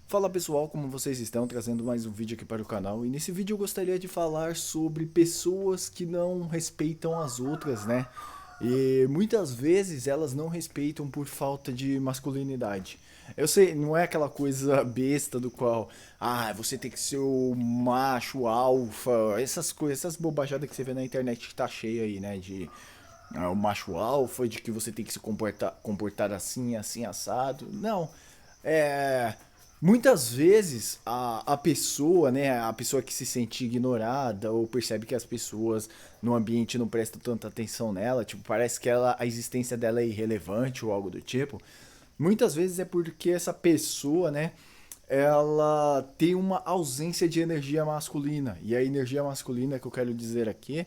Fala pessoal, como vocês estão? Trazendo mais um vídeo aqui para o canal. E nesse vídeo eu gostaria de falar sobre pessoas que não respeitam as outras, né? E muitas vezes elas não respeitam por falta de masculinidade. Eu sei, não é aquela coisa besta do qual, você tem que ser o macho, alfa, essas coisas, essas bobajadas que você vê na internet que tá cheia aí, né? De o macho alfa, de que você tem que se comportar assim, assim, assado. Não. É, muitas vezes a pessoa, né, a pessoa que se sente ignorada ou percebe que as pessoas no ambiente não prestam tanta atenção nela, tipo, parece que a existência dela é irrelevante ou algo do tipo. Muitas vezes é porque essa pessoa, né, ela tem uma ausência de energia masculina. E a energia masculina que eu quero dizer aqui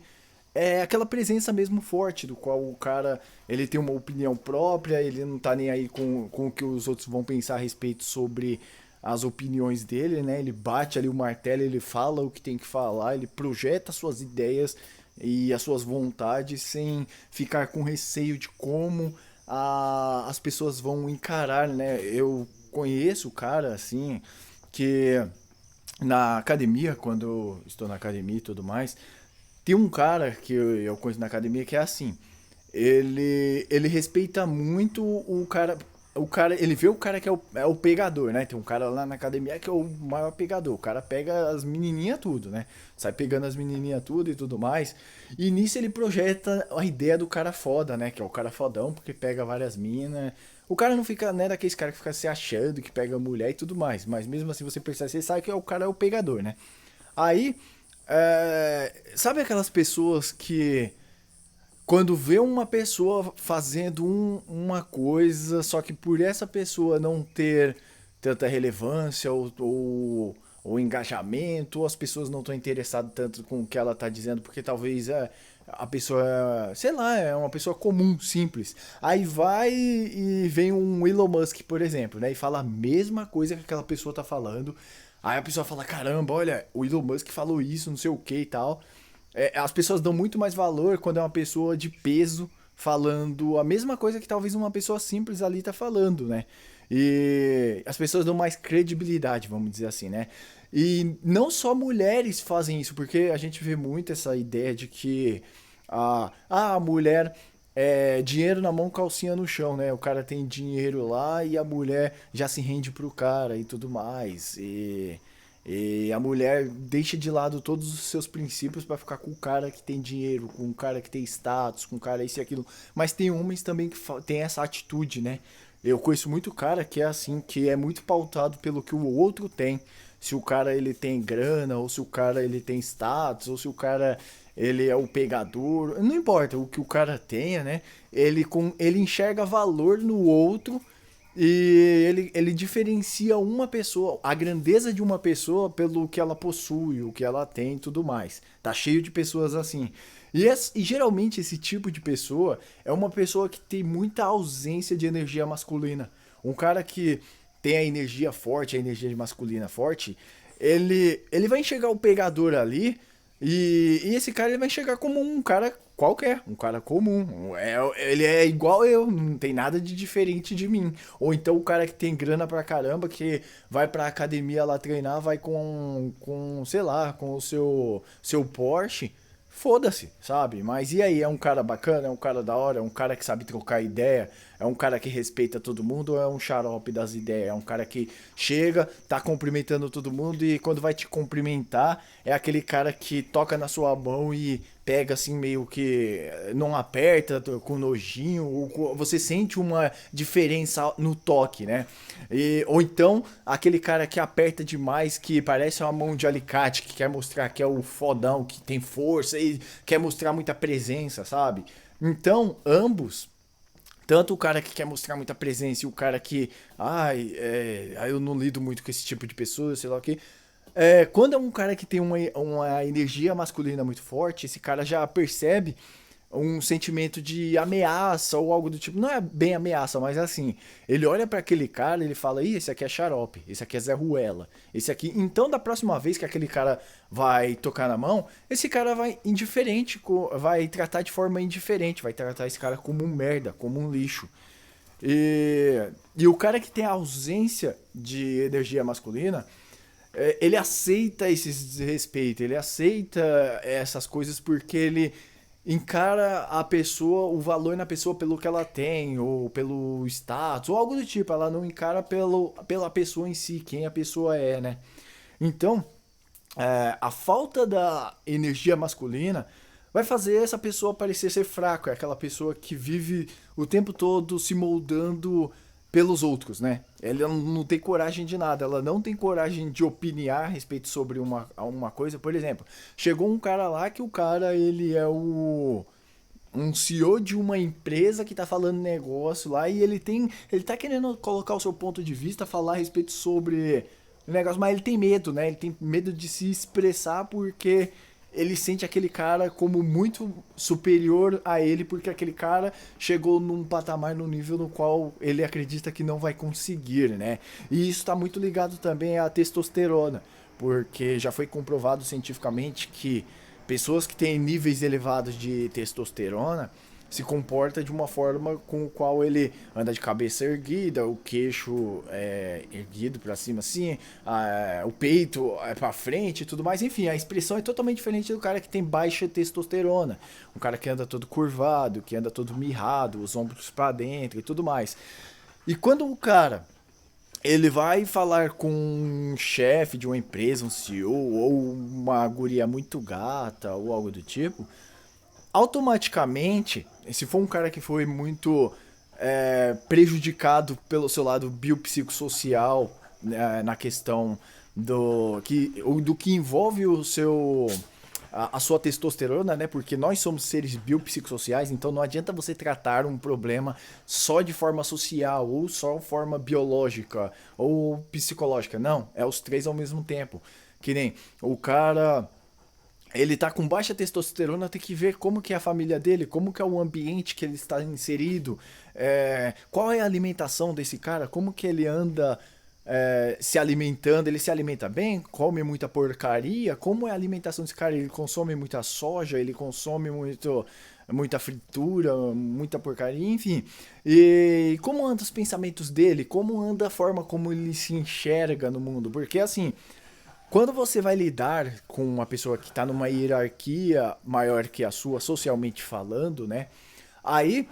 é aquela presença mesmo forte, do qual o cara ele tem uma opinião própria, ele não tá nem aí com o que os outros vão pensar a respeito sobre as opiniões dele, né? Ele bate ali o martelo, ele fala o que tem que falar, ele projeta suas ideias e as suas vontades sem ficar com receio de como as pessoas vão encarar, né? Eu conheço o cara assim que na academia, quando eu estou na academia e tudo mais, tem um cara que eu conheço na academia que é assim. Ele respeita muito o cara. O cara, ele vê o cara que é o pegador, né? Tem um cara lá na academia que é o maior pegador. O cara pega as menininhas tudo, né? Sai pegando as menininhas tudo e tudo mais. E nisso ele projeta a ideia do cara foda, né? Que é o cara fodão, porque pega várias minas. O cara não fica, né, daqueles caras que fica se achando que pega mulher e tudo mais. Mas mesmo assim você percebe, você sabe que o cara é o pegador, né? Aí, sabe aquelas pessoas que quando vê uma pessoa fazendo uma coisa, só que por essa pessoa não ter tanta relevância ou engajamento, ou as pessoas não estão interessadas tanto com o que ela está dizendo, porque talvez a pessoa, sei lá, é uma pessoa comum, simples. Aí vai e vem um Elon Musk, por exemplo, né, e fala a mesma coisa que aquela pessoa tá falando. Aí a pessoa fala, caramba, olha, o Elon Musk falou isso, não sei o que e tal. As pessoas dão muito mais valor quando é uma pessoa de peso falando a mesma coisa que talvez uma pessoa simples ali tá falando, né? E as pessoas dão mais credibilidade, vamos dizer assim, né? E não só mulheres fazem isso, porque a gente vê muito essa ideia de que a mulher dinheiro na mão, calcinha no chão, né? O cara tem dinheiro lá e a mulher já se rende pro cara e tudo mais. E a mulher deixa de lado todos os seus princípios pra ficar com o cara que tem dinheiro, com o cara que tem status, com o cara isso e aquilo. Mas tem homens também que tem essa atitude, né? Eu conheço muito cara que é assim, que é muito pautado pelo que o outro tem. Se o cara ele tem grana, ou se o cara ele tem status, ou se o cara ele é o pegador, não importa o que o cara tenha, né? Ele enxerga valor no outro e ele diferencia uma pessoa, a grandeza de uma pessoa pelo que ela possui, o que ela tem e tudo mais. Tá cheio de pessoas assim. E geralmente esse tipo de pessoa é uma pessoa que tem muita ausência de energia masculina. Um cara que tem a energia forte, a energia masculina forte, ele vai enxergar o pegador ali e esse cara ele vai chegar como um cara qualquer, um cara comum. Ele é igual eu, não tem nada de diferente de mim. Ou então o cara que tem grana pra caramba, que vai pra academia lá treinar, vai sei lá, com o seu Porsche. Foda-se, sabe? Mas e aí, é um cara bacana, é um cara da hora, é um cara que sabe trocar ideia, é um cara que respeita todo mundo ou é um xarope das ideias? É um cara que chega, tá cumprimentando todo mundo e quando vai te cumprimentar, é aquele cara que toca na sua mão e pega assim meio que não aperta com nojinho, ou você sente uma diferença no toque, né? Ou então aquele cara que aperta demais, que parece uma mão de alicate, que quer mostrar que é o fodão, que tem força e quer mostrar muita presença, sabe? Então, ambos tanto o cara que quer mostrar muita presença e o cara que, eu não lido muito com esse tipo de pessoa, sei lá o que. Quando é um cara que tem uma energia masculina muito forte, esse cara já percebe um sentimento de ameaça ou algo do tipo. Não é bem ameaça, mas assim, ele olha pra aquele cara e ele fala: ih, esse aqui é xarope, esse aqui é Zé Ruela, esse aqui. Então, da próxima vez que aquele cara vai tocar na mão, esse cara vai indiferente, vai tratar de forma indiferente, vai tratar esse cara como um merda, como um lixo. E o cara que tem a ausência de energia masculina, ele aceita esse desrespeito, ele aceita essas coisas porque ele encara a pessoa, o valor na pessoa pelo que ela tem, ou pelo status, ou algo do tipo. Ela não encara pela pessoa em si, quem a pessoa é, né? Então, a falta da energia masculina vai fazer essa pessoa parecer ser fraco. É aquela pessoa que vive o tempo todo se moldando pelos outros, né? Ela não tem coragem de nada, ela não tem coragem de opinar a respeito sobre uma coisa. Por exemplo, chegou um cara lá que o cara, ele é um CEO de uma empresa que tá falando negócio lá e ele tá querendo colocar o seu ponto de vista, falar a respeito sobre o negócio, mas ele tem medo, né? Ele tem medo de se expressar porque ele sente aquele cara como muito superior a ele, porque aquele cara chegou num patamar, num nível no qual ele acredita que não vai conseguir, né? E isso está muito ligado também à testosterona, porque já foi comprovado cientificamente que pessoas que têm níveis elevados de testosterona se comporta de uma forma com o qual ele anda de cabeça erguida, o queixo erguido para cima assim, o peito para frente e tudo mais. Enfim, a expressão é totalmente diferente do cara que tem baixa testosterona. Um cara que anda todo curvado, que anda todo mirrado, os ombros para dentro e tudo mais. E quando o cara ele vai falar com um chefe de uma empresa, um CEO, ou uma guria muito gata, ou algo do tipo, automaticamente, se for um cara que foi muito prejudicado pelo seu lado biopsicossocial, né, na questão do que envolve o seu a sua testosterona, né? Porque nós somos seres biopsicossociais, então não adianta você tratar um problema só de forma social, ou só de forma biológica, ou psicológica. Não, é os três ao mesmo tempo. Que nem o cara ele tá com baixa testosterona, tem que ver como que é a família dele, como que é o ambiente que ele está inserido, qual é a alimentação desse cara, como que ele anda se alimentando, ele se alimenta bem, come muita porcaria, como é a alimentação desse cara, ele consome muita soja, ele consome muita fritura, muita porcaria, enfim. E como anda os pensamentos dele, como anda a forma como ele se enxerga no mundo, porque assim, quando você vai lidar com uma pessoa que está numa hierarquia maior que a sua, socialmente falando, né? Aí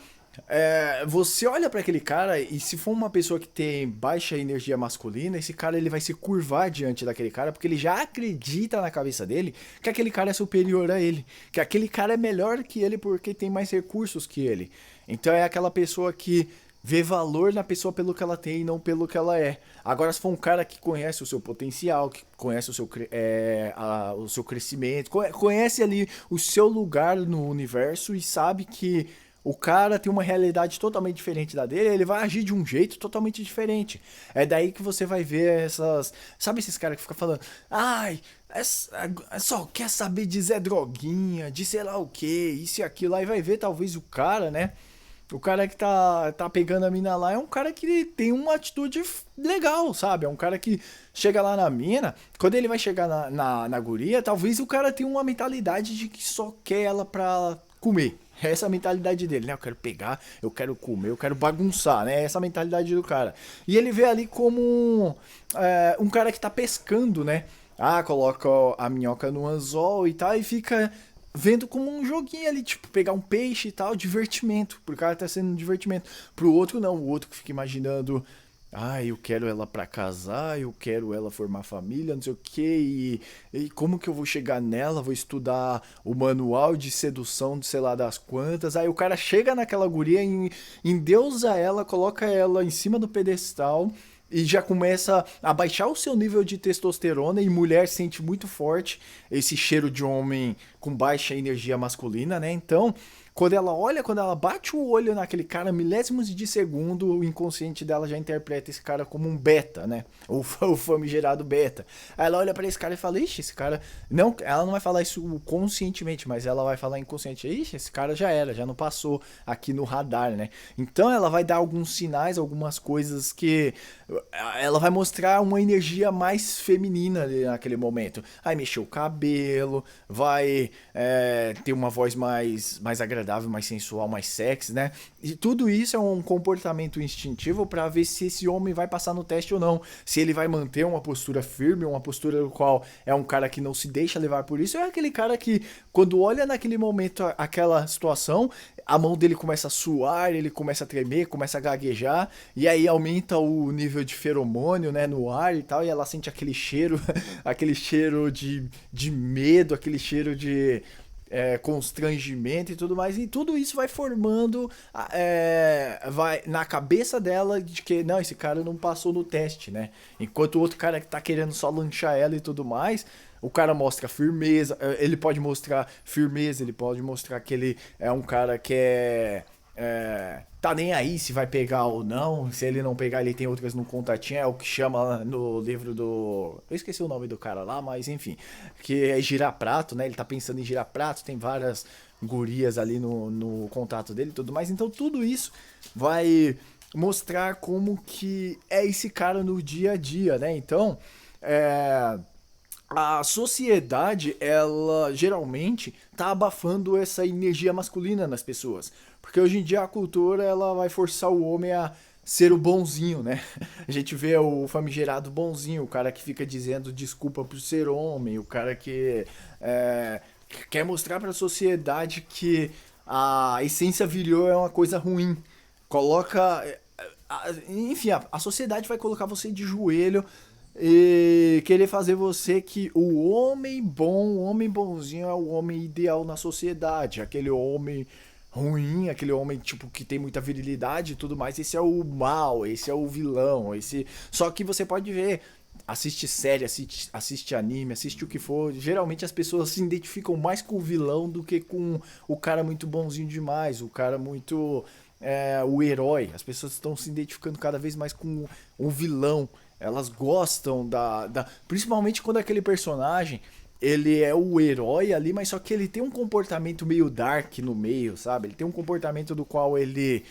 você olha para aquele cara e se for uma pessoa que tem baixa energia masculina, esse cara ele vai se curvar diante daquele cara porque ele já acredita na cabeça dele que aquele cara é superior a ele, que aquele cara é melhor que ele porque tem mais recursos que ele. Então é aquela pessoa que vê valor na pessoa pelo que ela tem e não pelo que ela é. Agora, se for um cara que conhece o seu potencial, que conhece o seu crescimento, conhece ali o seu lugar no universo e sabe que o cara tem uma realidade totalmente diferente da dele, ele vai agir de um jeito totalmente diferente. É daí que você vai ver essas. Sabe esses caras que ficam falando, ai, só quer saber de Zé Droguinha, de sei lá o que, isso e aquilo. Aí vai ver, talvez o cara, né? O cara que tá pegando a mina lá é um cara que tem uma atitude legal, sabe? É um cara que chega lá na mina, quando ele vai chegar na guria, talvez o cara tenha uma mentalidade de que só quer ela pra comer. É essa a mentalidade dele, né? Eu quero pegar, eu quero comer, eu quero bagunçar, né? Essa é a mentalidade do cara. E ele vê ali como um cara que tá pescando, né? Ah, coloca a minhoca no anzol e tal, e fica vendo como um joguinho ali, tipo, pegar um peixe e tal, divertimento. Pro cara tá sendo um divertimento. Pro outro não, o outro que fica imaginando, ah, eu quero ela pra casar, eu quero ela formar família, não sei o que, e como que eu vou chegar nela? Vou estudar o manual de sedução de sei lá das quantas. Aí o cara chega naquela guria, endeusa ela, coloca ela em cima do pedestal e já começa a baixar o seu nível de testosterona e mulher sente muito forte esse cheiro de homem com baixa energia masculina, né? Então, quando ela olha, quando ela bate o olho naquele cara, milésimos de segundo, o inconsciente dela já interpreta esse cara como um beta, né? O famigerado beta. Aí ela olha pra esse cara e fala, ixi, esse cara... Não, ela não vai falar isso conscientemente, mas ela vai falar inconsciente. Ixi, esse cara já era, já não passou aqui no radar, né? Então ela vai dar alguns sinais, algumas coisas que... Ela vai mostrar uma energia mais feminina ali naquele momento. Aí mexer o cabelo, vai ter uma voz mais agradável, agradável, mais sensual, mais sexy, né? E tudo isso é um comportamento instintivo para ver se esse homem vai passar no teste ou não. Se ele vai manter uma postura firme, uma postura do qual é um cara que não se deixa levar por isso, é aquele cara que, quando olha naquele momento aquela situação, a mão dele começa a suar, ele começa a tremer, começa a gaguejar, e aí aumenta o nível de feromônio, né, no ar e tal, e ela sente aquele cheiro, aquele cheiro de medo, aquele cheiro de constrangimento e tudo mais, e tudo isso vai formando vai na cabeça dela de que não, esse cara não passou no teste, né? Enquanto o outro cara que tá querendo só lanchar ela e tudo mais, o cara mostra firmeza, ele pode mostrar firmeza, ele pode mostrar que ele é um cara que tá nem aí se vai pegar ou não. Se ele não pegar, ele tem outras no contatinho. É o que chama no livro do. Eu esqueci o nome do cara lá, mas enfim. Que é girar prato, né? Ele tá pensando em girar prato. Tem várias gurias ali no contato dele e tudo mais. Então tudo isso vai mostrar como que é esse cara no dia a dia, né? Então. A sociedade, ela geralmente tá abafando essa energia masculina nas pessoas. Porque hoje em dia a cultura, ela vai forçar o homem a ser o bonzinho, né? A gente vê o famigerado bonzinho, o cara que fica dizendo desculpa por ser homem, o cara que quer mostrar pra sociedade que a essência viril é uma coisa ruim. Coloca. Enfim, a sociedade vai colocar você de joelho e querer fazer você que o homem bom, o homem bonzinho é o homem ideal na sociedade. Aquele homem ruim, aquele homem tipo que tem muita virilidade e tudo mais, esse é o mal, esse é o vilão, esse. Só que você pode ver, assiste série, assiste anime, assiste o que for. Geralmente as pessoas se identificam mais com o vilão do que com o cara muito bonzinho demais, o cara muito o herói. As pessoas estão se identificando cada vez mais com o vilão. Elas gostam principalmente quando aquele personagem ele é o herói ali, mas só que ele tem um comportamento meio dark no meio, sabe? Ele tem um comportamento do qual ele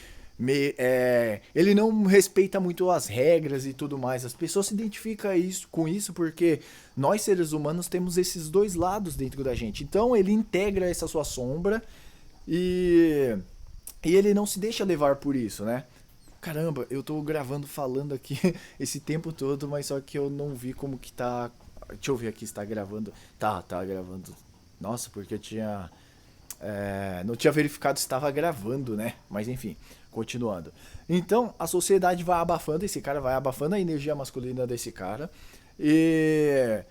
não respeita muito as regras e tudo mais. As pessoas se identificam com isso porque nós seres humanos temos esses dois lados dentro da gente. Então ele integra essa sua sombra e ele não se deixa levar por isso, né? Caramba, eu tô gravando falando aqui esse tempo todo, mas só que eu não vi como que tá. Deixa eu ver aqui se tá gravando. Tá gravando. Nossa, porque eu tinha. Não tinha verificado se estava gravando, né? Mas enfim, continuando. Então, a sociedade vai abafando esse cara, vai abafando a energia masculina desse cara. E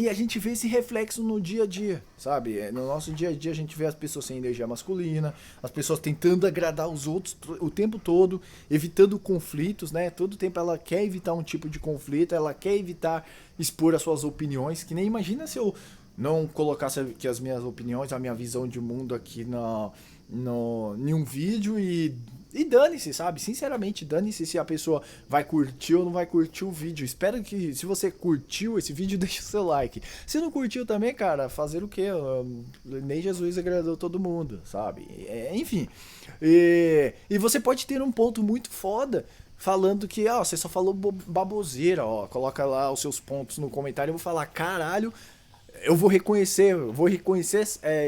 a gente vê esse reflexo no dia a dia, sabe? No nosso dia a dia a gente vê as pessoas sem energia masculina, as pessoas tentando agradar os outros o tempo todo, evitando conflitos, né? Todo tempo ela quer evitar um tipo de conflito, ela quer evitar expor as suas opiniões, que nem imagina se eu não colocasse aqui as minhas opiniões, a minha visão de mundo aqui em um vídeo e dane-se, sabe? Sinceramente, dane-se se a pessoa vai curtir ou não vai curtir o vídeo. Espero que, se você curtiu esse vídeo, deixe o seu like. Se não curtiu também, cara, fazer o quê? Nem Jesus agradou todo mundo, sabe? Enfim. E você pode ter um ponto muito foda falando que, você só falou baboseira, coloca lá os seus pontos no comentário e eu vou falar, caralho, eu vou reconhecer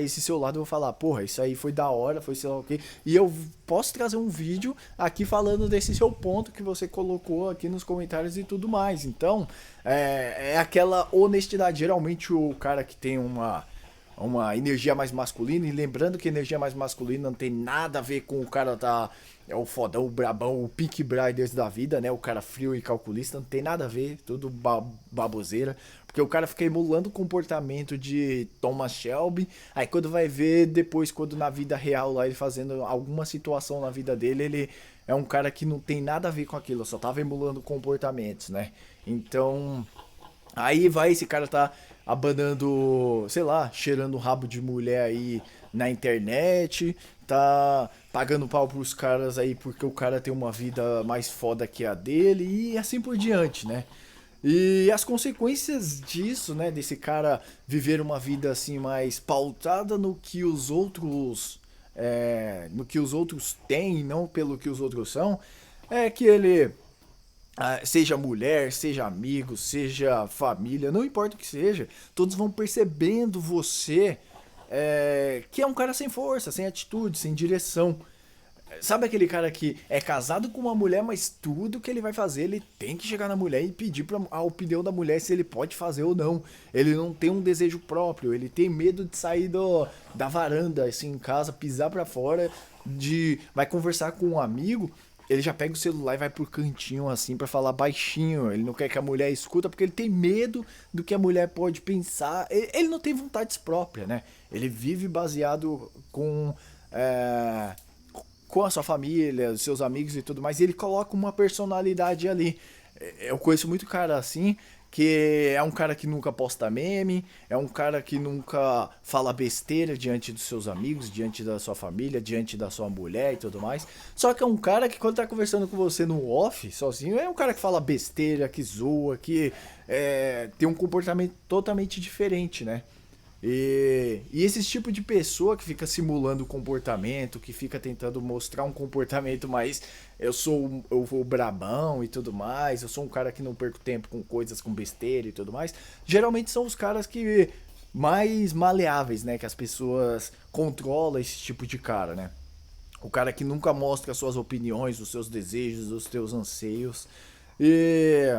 esse seu lado, eu vou falar, porra, isso aí foi da hora, foi sei lá o quê. E eu posso trazer um vídeo aqui falando desse seu ponto que você colocou aqui nos comentários e tudo mais. Então, é aquela honestidade. Geralmente o cara que tem uma energia mais masculina, e lembrando que energia mais masculina não tem nada a ver com o cara é o fodão, o brabão, o Peaky Blinders da vida, né? O cara frio e calculista, não tem nada a ver, tudo baboseira. Porque o cara fica emulando o comportamento de Thomas Shelby. Aí quando vai ver, depois, quando na vida real lá ele fazendo alguma situação na vida dele, ele é um cara que não tem nada a ver com aquilo, só tava emulando comportamentos, né? Então, aí vai, esse cara tá abanando, sei lá, cheirando o rabo de mulher aí na internet, tá pagando pau pros caras aí porque o cara tem uma vida mais foda que a dele e assim por diante, né? E as consequências disso, né, desse cara viver uma vida assim mais pautada no que os outros têm, não pelo que os outros são, é que ele seja mulher, seja amigo, seja família, não importa o que seja, todos vão percebendo você que é um cara sem força, sem atitude, sem direção. Sabe aquele cara que é casado com uma mulher, mas tudo que ele vai fazer, ele tem que chegar na mulher e pedir a opinião da mulher se ele pode fazer ou não. Ele não tem um desejo próprio, ele tem medo de sair da varanda, assim, em casa, pisar pra fora, vai conversar com um amigo, ele já pega o celular e vai pro cantinho, assim, pra falar baixinho. Ele não quer que a mulher escuta, porque ele tem medo do que a mulher pode pensar. Ele não tem vontades próprias, né? Ele vive baseado com a sua família, os seus amigos e tudo mais, e ele coloca uma personalidade ali. Eu conheço muito cara assim, que é um cara que nunca posta meme, é um cara que nunca fala besteira diante dos seus amigos, diante da sua família, diante da sua mulher e tudo mais. Só que é um cara que quando tá conversando com você no off, sozinho, é um cara que fala besteira, que zoa, que tem um comportamento totalmente diferente, né? E esse tipo de pessoa que fica simulando o comportamento, que fica tentando mostrar um comportamento mais eu vou brabão e tudo mais, eu sou um cara que não perco tempo com coisas com besteira e tudo mais, geralmente são os caras que mais maleáveis, né, que as pessoas controlam esse tipo de cara, né? O cara que nunca mostra as suas opiniões, os seus desejos, os seus anseios. E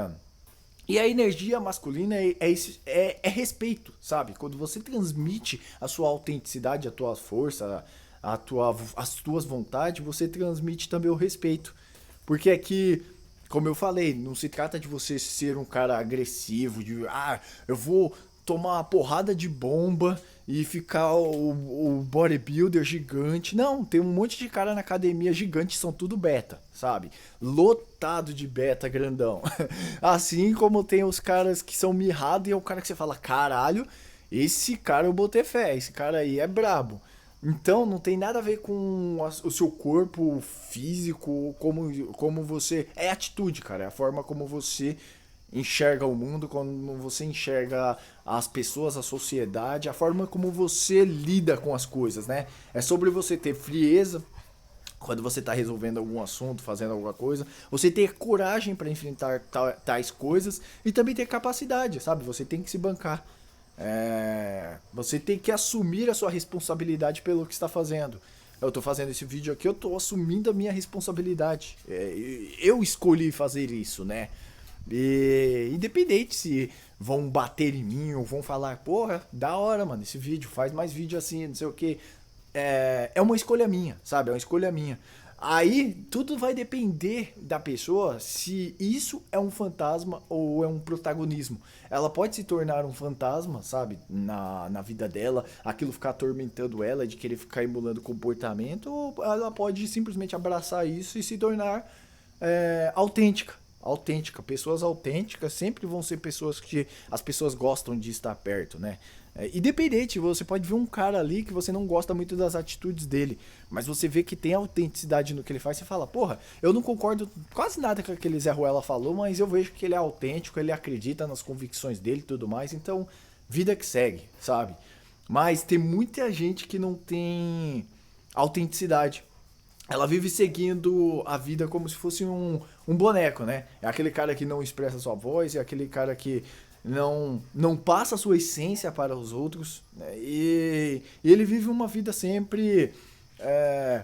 e a energia masculina é respeito, sabe? Quando você transmite a sua autenticidade, a tua força, as tuas vontades, você transmite também o respeito. Porque aqui, como eu falei, não se trata de você ser um cara agressivo, eu vou tomar uma porrada de bomba e ficar o bodybuilder gigante. Não, tem um monte de cara na academia gigante, são tudo beta, sabe? Lotado de beta grandão. Assim como tem os caras que são mirrados e é o cara que você fala, caralho, esse cara eu botei fé, esse cara aí é brabo. Então não tem nada a ver com o seu corpo físico, como você. É atitude, cara. É a forma como você enxerga o mundo, como você enxerga as pessoas, a sociedade, a forma como você lida com as coisas, né? É sobre você ter frieza quando você está resolvendo algum assunto, fazendo alguma coisa, você ter coragem para enfrentar tais coisas e também ter capacidade, sabe? Você tem que se bancar. Você tem que assumir a sua responsabilidade pelo que está fazendo. Eu tô fazendo esse vídeo aqui, eu tô assumindo a minha responsabilidade. Eu escolhi fazer isso, né? E independente se vão bater em mim ou vão falar, porra, da hora, mano, esse vídeo, faz mais vídeo assim, não sei o que. É uma escolha minha, sabe? É uma escolha minha. Aí tudo vai depender da pessoa se isso é um fantasma ou é um protagonismo. Ela pode se tornar um fantasma, sabe? Na vida dela, aquilo ficar atormentando ela, de querer ficar emulando comportamento, ou ela pode simplesmente abraçar isso e se tornar autêntica. Autêntica. Pessoas autênticas sempre vão ser pessoas que as pessoas gostam de estar perto, né? Independente, você pode ver um cara ali que você não gosta muito das atitudes dele, mas você vê que tem autenticidade no que ele faz, você fala, porra, eu não concordo quase nada com aquele Zé Ruela falou, mas eu vejo que ele é autêntico, ele acredita nas convicções dele e tudo mais, então, vida que segue, sabe? Mas tem muita gente que não tem autenticidade. Ela vive seguindo a vida como se fosse um boneco, né? É aquele cara que não expressa sua voz, é aquele cara que não passa a sua essência para os outros, né? E ele vive uma vida sempre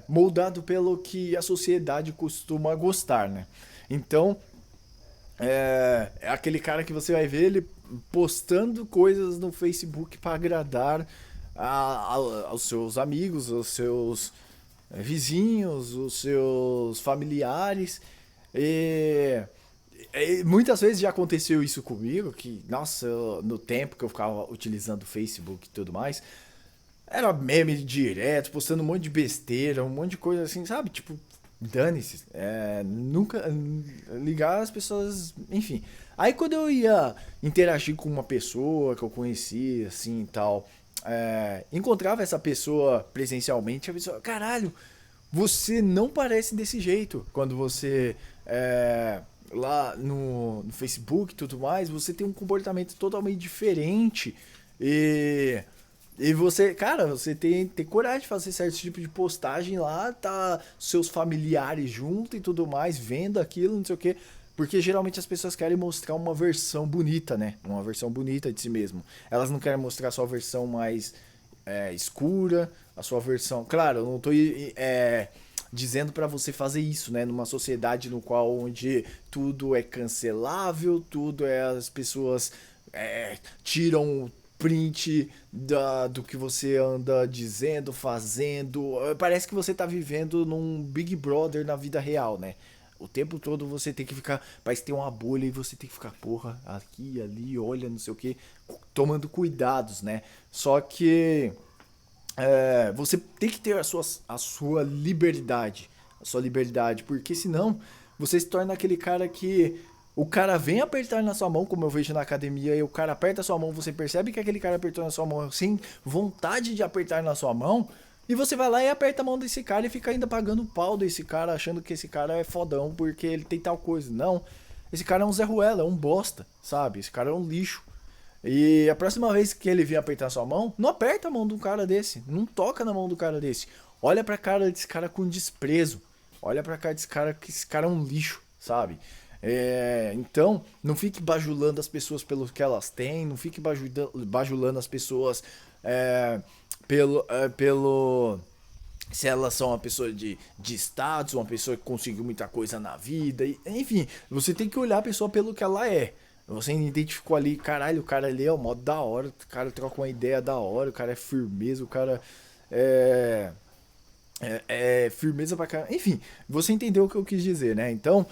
moldado pelo que a sociedade costuma gostar, né? Então, é aquele cara que você vai ver ele postando coisas no Facebook para agradar aos seus amigos, aos seus vizinhos, os seus familiares. E muitas vezes já aconteceu isso comigo, que, nossa, no tempo que eu ficava utilizando o Facebook e tudo mais, era meme direto, postando um monte de besteira, um monte de coisa assim, sabe? Tipo, dane-se. Nunca ligar as pessoas, enfim. Aí quando eu ia interagir com uma pessoa que eu conhecia, assim e tal, encontrava essa pessoa presencialmente, a pessoa, caralho, você não parece desse jeito. Quando você lá no Facebook e tudo mais, você tem um comportamento totalmente diferente. E você, cara, você tem coragem de fazer certo tipo de postagem lá, tá seus familiares junto e tudo mais, vendo aquilo, não sei o quê. Porque geralmente as pessoas querem mostrar uma versão bonita, né? Uma versão bonita de si mesmo. Elas não querem mostrar só a versão mais escura, a sua versão. Claro, eu não tô dizendo pra você fazer isso, né? Numa sociedade no qual onde tudo é cancelável, tudo é as pessoas tiram print do que você anda dizendo, fazendo. Parece que você tá vivendo num Big Brother na vida real, né? O tempo todo você tem que ficar. Parece ter uma bolha e você tem que ficar, porra, aqui, ali, olha, não sei o que, tomando cuidados, né? Só que você tem que ter a sua liberdade. A sua liberdade, porque senão você se torna aquele cara que o cara vem apertar na sua mão, como eu vejo na academia, e o cara aperta a sua mão, você percebe que aquele cara apertou na sua mão sem vontade de apertar na sua mão, e você vai lá e aperta a mão desse cara e fica ainda pagando o pau desse cara, achando que esse cara é fodão porque ele tem tal coisa. Não, esse cara é um Zé Ruela, é um bosta, sabe? Esse cara é um lixo. E a próxima vez que ele vir apertar sua mão, não aperta a mão de um cara desse. Não toca na mão do cara desse. Olha pra cara desse cara com desprezo. Olha pra cara desse cara que esse cara é um lixo, sabe? Então, não fique bajulando as pessoas pelo que elas têm. Não fique bajulando as pessoas pelo se elas são uma pessoa de status, uma pessoa que conseguiu muita coisa na vida, enfim, você tem que olhar a pessoa pelo que ela é. Você identificou ali, caralho, o cara ali é o modo da hora, o cara troca uma ideia da hora, o cara é firmeza, o cara é, é firmeza pra caralho. Enfim, você entendeu o que eu quis dizer, né? Então,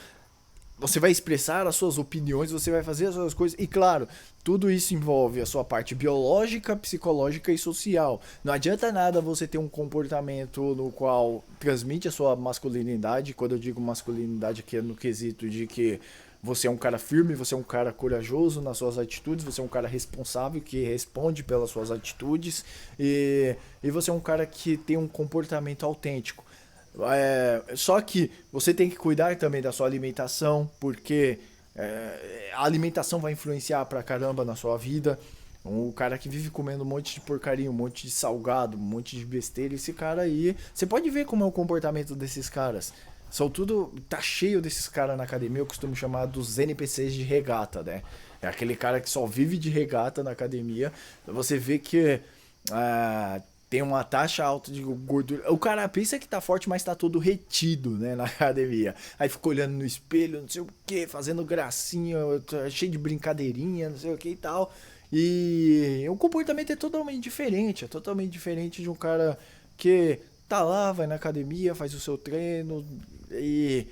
você vai expressar as suas opiniões, você vai fazer as suas coisas. E claro, tudo isso envolve a sua parte biológica, psicológica e social. Não adianta nada você ter um comportamento no qual transmite a sua masculinidade. Quando eu digo masculinidade aqui é no quesito de que você é um cara firme, você é um cara corajoso nas suas atitudes, você é um cara responsável que responde pelas suas atitudes e você é um cara que tem um comportamento autêntico. Só que você tem que cuidar também da sua alimentação, porque a alimentação vai influenciar pra caramba na sua vida. O cara que vive comendo um monte de porcaria, um monte de salgado, um monte de besteira, esse cara aí. Você pode ver como é o comportamento desses caras. São tudo. Tá cheio desses caras na academia, eu costumo chamar dos NPCs de regata, né? É aquele cara que só vive de regata na academia. Você vê que tem uma taxa alta de gordura. O cara pensa que tá forte, mas tá todo retido, né, na academia. Aí fica olhando no espelho, não sei o que, fazendo gracinha, cheio de brincadeirinha, não sei o que e tal. E o comportamento é totalmente diferente de um cara que tá lá, vai na academia, faz o seu treino e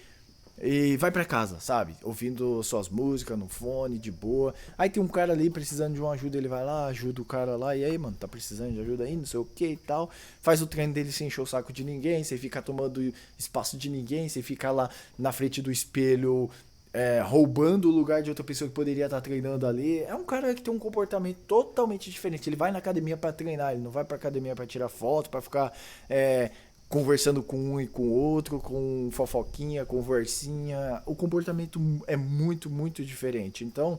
vai pra casa, sabe? Ouvindo suas músicas no fone, de boa. Aí tem um cara ali precisando de uma ajuda, ele vai lá, ajuda o cara lá. E aí, mano, tá precisando de ajuda aí, não sei o que e tal. Faz o treino dele sem encher o saco de ninguém, sem ficar tomando espaço de ninguém, sem ficar lá na frente do espelho roubando o lugar de outra pessoa que poderia estar treinando ali. É um cara que tem um comportamento totalmente diferente. Ele vai na academia pra treinar, ele não vai pra academia pra tirar foto, pra ficar conversando com um e com o outro, com fofoquinha, conversinha. O comportamento é muito, muito diferente. Então,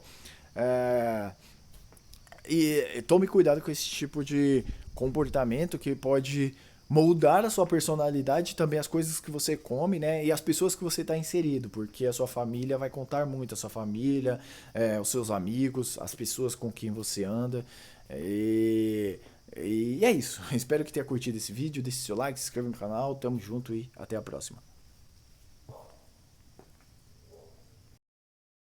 tome cuidado com esse tipo de comportamento que pode moldar a sua personalidade e também as coisas que você come, né? E as pessoas que você está inserido, porque a sua família vai contar muito, a sua família, os seus amigos, as pessoas com quem você anda. E é isso. Espero que tenha curtido esse vídeo, deixe seu like, se inscreva no canal, tamo junto e até a próxima.